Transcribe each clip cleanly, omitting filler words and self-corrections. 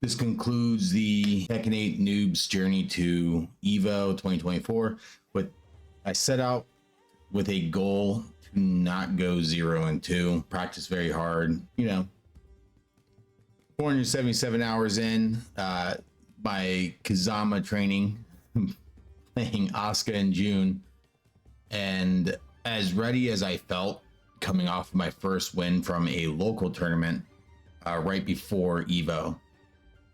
This concludes the Tekken 8 noob's journey to EVO 2024. I set out with a goal to not go 0-2, practice very hard, 477 hours in, my Kazama training, playing Asuka in June, and as ready as I felt coming off my first win from a local tournament right before EVO,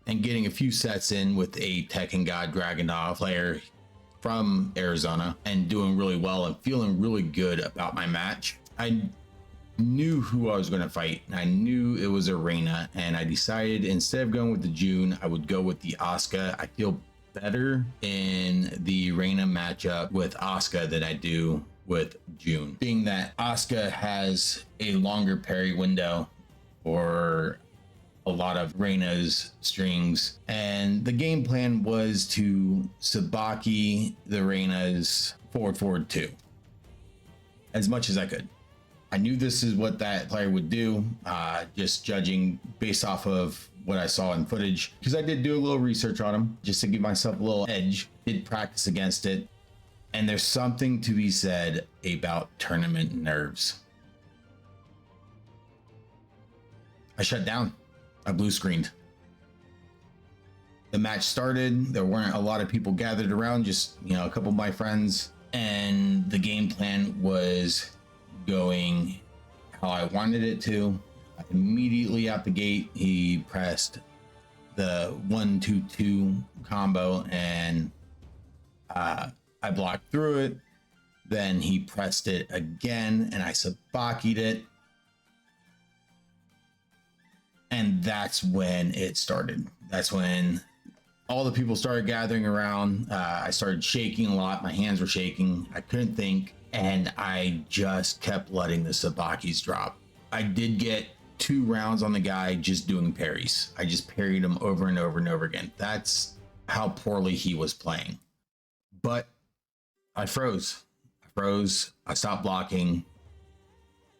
and getting a few sets in with a Tekken God Dragunov player from Arizona and doing really well and feeling really good about my match. I knew who I was going to fight, and I knew it was Arena, and I decided instead of going with the June, I would go with the Asuka. I feel better in the Arena matchup with Asuka than I do with June, being that Asuka has a longer parry window for a lot of Reina's strings, and the game plan was to Sabaki the Reina's forward 2 as much as I could. I knew this is what that player would do, just judging based off of what I saw in footage, because I did do a little research on him just to give myself a little edge, did practice against it, and there's something to be said about tournament nerves. I shut down. I blue screened. The match started. There weren't a lot of people gathered around, just, a couple of my friends. And the game plan was going how I wanted it to. Immediately out the gate, he pressed the 1-2-2 combo, and I blocked through it. Then he pressed it again, and I sabaki'd it. And that's when it started. That's when all the people started gathering around. I started shaking a lot. My hands were shaking. I couldn't think. And I just kept letting the sabakis drop. I did get 2 rounds on the guy just doing parries. I just parried him over and over and over again. That's how poorly he was playing. But I froze. I stopped blocking.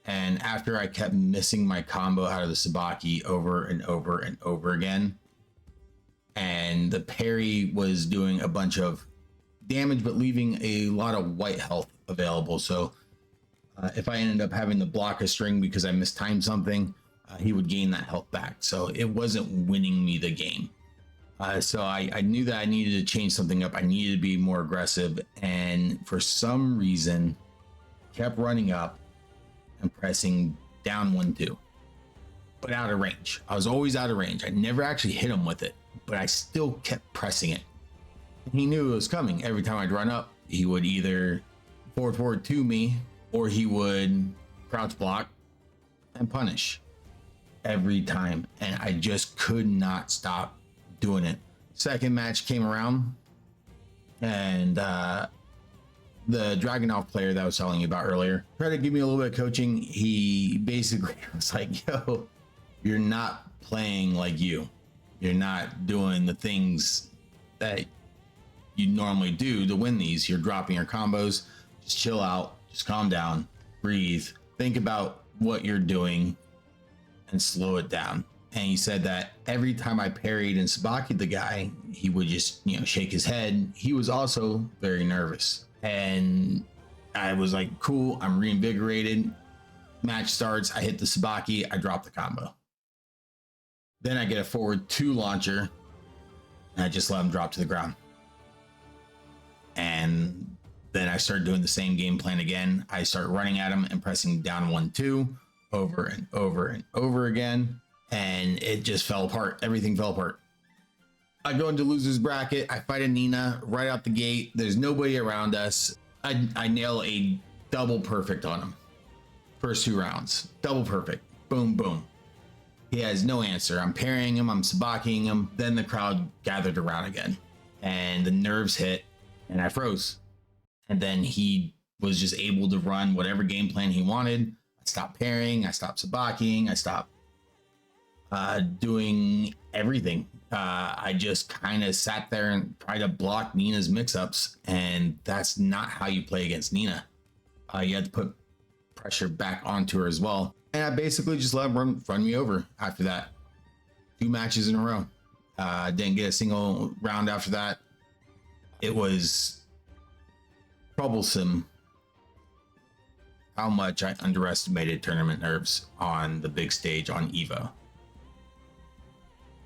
And after I kept missing my combo out of the sabaki over and over and over again, and the parry was doing a bunch of damage but leaving a lot of white health available, so if I ended up having to block a string because I mistimed something, he would gain that health back. So it wasn't winning me the game. So I knew that I needed to change something up. I needed to be more aggressive, and for some reason kept running up and pressing down 1-2, but out of range. I was always out of range. I never actually hit him with it, but I still kept pressing it. And he knew it was coming. Every time I'd run up, he would either forward to me, or he would crouch block and punish every time. And I just could not stop doing it. Second match came around, and the Dragunov player that I was telling you about earlier tried to give me a little bit of coaching. He basically was like, yo, you're not playing like you. You're not doing the things that you normally do to win these. You're dropping your combos. Just chill out. Just calm down. Breathe. Think about what you're doing and slow it down. And he said that every time I parried and sabaki'd the guy, he would just, shake his head. He was also very nervous. And I was like, cool, I'm reinvigorated. Match starts, I hit the sabaki, I drop the combo. Then I get a forward 2 launcher, and I just let him drop to the ground. And then I started doing the same game plan again. I start running at him and pressing down 1-2 over and over and over again. And it just fell apart. Everything fell apart. I go into loser's bracket. I fight a Nina right out the gate. There's nobody around us. I nail a double perfect on him. First 2 rounds, double perfect. Boom, boom. He has no answer. I'm parrying him. I'm sabakiing him. Then the crowd gathered around again, and the nerves hit, and I froze. And then he was just able to run whatever game plan he wanted. I stopped parrying. I stopped sabakiing. I stopped doing everything. I just kind of sat there and tried to block Nina's mix-ups, and that's not how you play against Nina. You have to put pressure back onto her as well. And I basically just let him run me over after that. 2 matches in a row. Didn't get a single round after that. It was troublesome how much I underestimated tournament nerves on the big stage on EVO.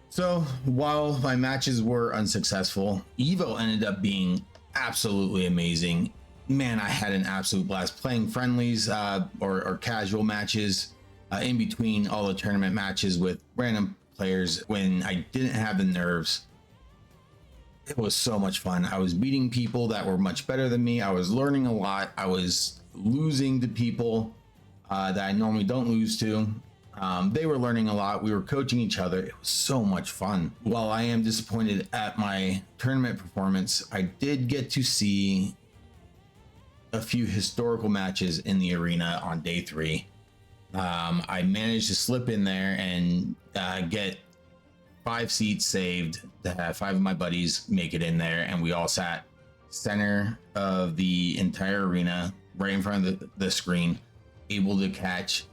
So while my matches were unsuccessful, EVO ended up being absolutely amazing. Man, I had an absolute blast playing friendlies or casual matches in between all the tournament matches with random players when I didn't have the nerves. It was so much fun. I was beating people that were much better than me. I was learning a lot. I was losing to people that I normally don't lose to. They were learning a lot. We were coaching each other. It was so much fun. While I am disappointed at my tournament performance, I did get to see a few historical matches in the arena on day 3. I managed to slip in there and get 5 seats saved to have 5 of my buddies make it in there, and we all sat center of the entire arena, right in front of the screen, able to catch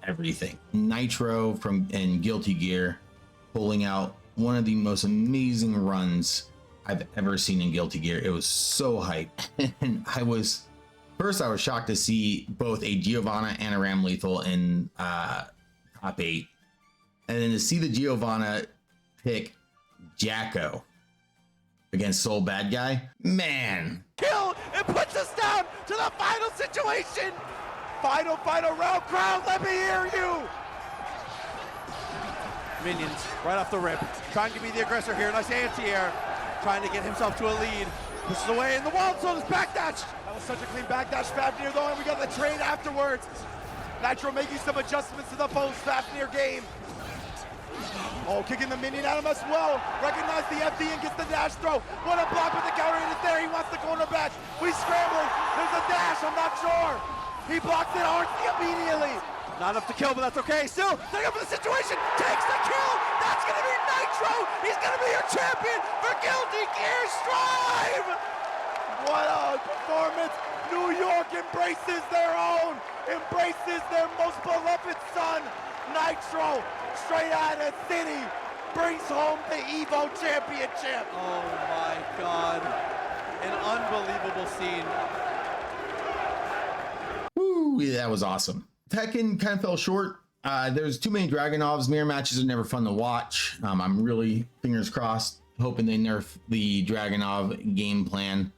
everything. Nitro in Guilty Gear pulling out one of the most amazing runs I've ever seen in Guilty Gear. It was so hype. And I was shocked to see both a Giovanna and a Ram Lethal in top 8. And then to see the Giovanna pick Jacko against Soul Bad Guy, man. Kill and puts us down to the final situation. Final round, crowd, let me hear you. Minions right off the rip, trying to be the aggressor here. Nice anti-air, trying to get himself to a lead. Pushes away in the wall, so this backdash. That was such a clean backdash, Fafnir though, and we got the trade afterwards. Nitro making some adjustments to the post-Fafnir game. Oh, kicking the minion at him as well. Recognize the FD and gets the dash throw. What a block, but the counter in is there. He wants the corner back. We scrambling. There's a dash, I'm not sure. He blocks it Artsy immediately. Not enough to kill, but that's okay. Still, setting up for the situation. Takes the kill. That's going to be Nitro. He's going to be your champion for Guilty Gear Strive. What a performance. New York embraces their own. Embraces their most beloved son. Nitro, straight out of the city, brings home the EVO championship. Oh my God. An unbelievable scene. Woo, that was awesome. Tekken kind of fell short. There's too many Dragunovs. Mirror matches are never fun to watch. I'm really, fingers crossed, hoping they nerf the Dragunov game plan,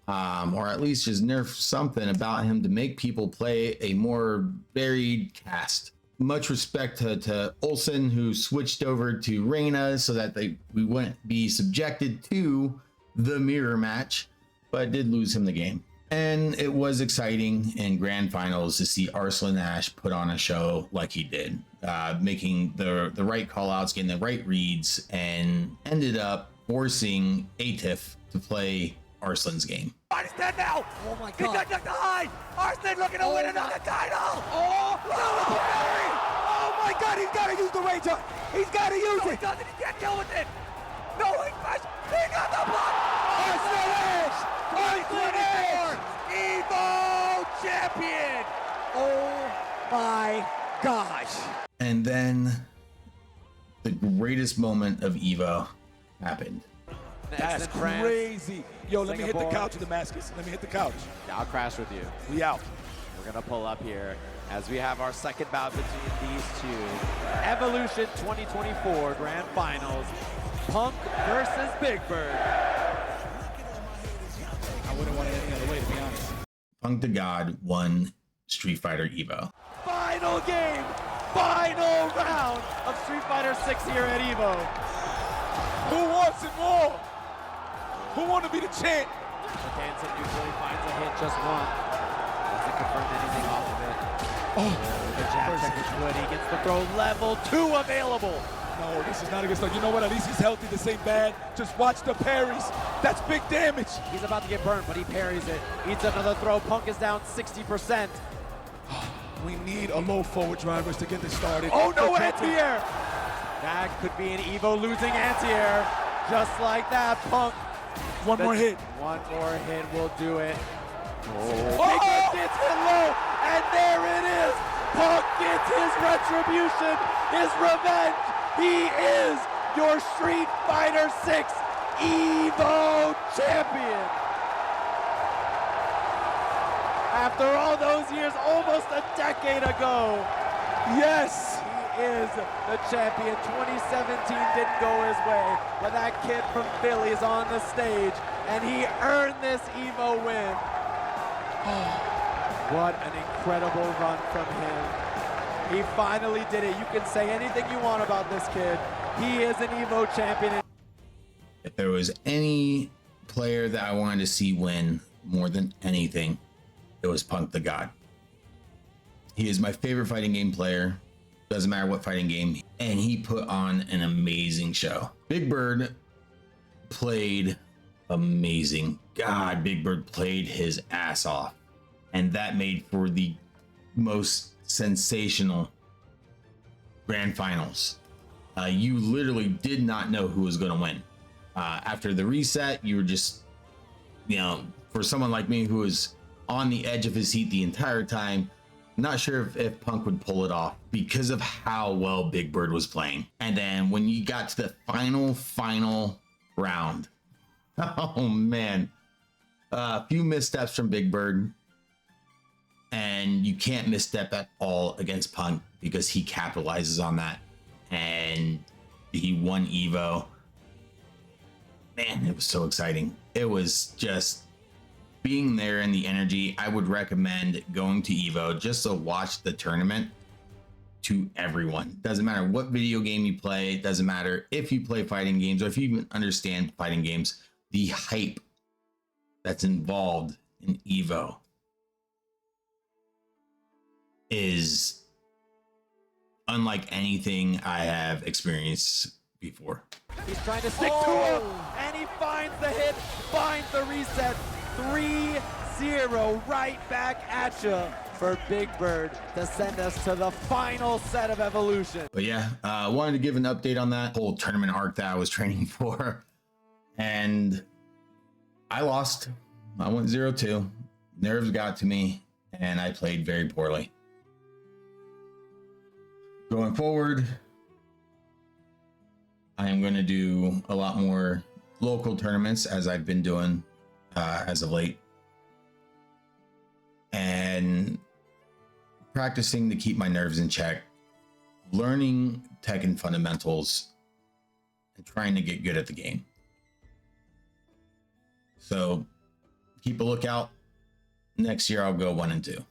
or at least just nerf something about him to make people play a more varied cast. Much respect to Olsen, who switched over to Reina so that we wouldn't be subjected to the mirror match, but did lose him the game. And it was exciting in grand finals to see Arslan Ash put on a show like he did, making the right call outs, getting the right reads, and ended up forcing Atif to play Arslan's game. He's dead now. Oh my He God. got knocked behind. Arslan looking to win another title. Oh, Oh my God, he's got to use the Ranger. He's got to use it. he doesn't. He can't deal with it. No, he got the block. Arslan Ash, 2024 EVO champion. Oh my gosh. And then the greatest moment of EVO happened. That's crazy. Yo, let me hit the Singapore. couch, Damascus. Let me hit the couch. I'll crash with you. We out. We're gonna pull up here as we have our second bout between these two. Evolution 2024 Grand Finals. Punk versus Big Bird. I wouldn't want it any other way, to be honest. Punk the God won Street Fighter EVO. Final game, final round of Street Fighter 6 here at EVO. Who wants it more? Who want to be the champ? Hansen usually finds a hit, just one. Doesn't confirm anything off of it. Oh, The jab check is good. He gets the throw. Level 2 available. no, this is not a good start. You know what? At least he's healthy. This ain't bad. Just watch the parries. That's big damage. He's about to get burned, but he parries it. Eats another throw. Punk is down 60%. We need a low forward drivers to get this started. Oh no, Okay. anti-air! That could be an EVO losing anti-air. Just like that, Punk. One more hit. One more hit will do it. Oh! Big Bird gets hit low, and there it is. Punk gets his retribution, his revenge. He is your Street Fighter 6 EVO champion. After all those years, almost a decade ago, yes, he is the champion. 2017 didn't go his way, but that kid from Philly is on the stage, and he earned this EVO win. What an incredible run from him. He finally did it. You can say anything you want about this kid. He is an EVO champion. If there was any player that I wanted to see win more than anything, it was Punk the God. He is my favorite fighting game player. Doesn't matter what fighting game. And he put on an amazing show. Big Bird played amazing. God, Big Bird played his ass off. And that made for the most sensational grand finals. You literally did not know who was going to win. After the reset, you were just, for someone like me who was on the edge of his seat the entire time, not sure if Punk would pull it off because of how well Big Bird was playing. And then when you got to the final round, oh man, a few missteps from Big Bird, and you can't misstep at all against Punk because he capitalizes on that, and he won EVO. Man, it was so exciting. It was just being there in the energy. I would recommend going to EVO just to watch the tournament to everyone. Doesn't matter what video game you play. It doesn't matter if you play fighting games or if you even understand fighting games. The hype that's involved in EVO is unlike anything I have experienced before. He's trying to stick to him, and he finds the hit, finds the reset. 3-0 right back at you for Big Bird to send us to the final set of Evolution. But yeah, wanted to give an update on that whole tournament arc that I was training for. And I lost. I went 0-2. Nerves got to me, and I played very poorly. Going forward, I am going to do a lot more local tournaments as I've been doing as of late, and practicing to keep my nerves in check, learning Tekken fundamentals, and trying to get good at the game. So keep a lookout. Next year I'll go 1 and 2.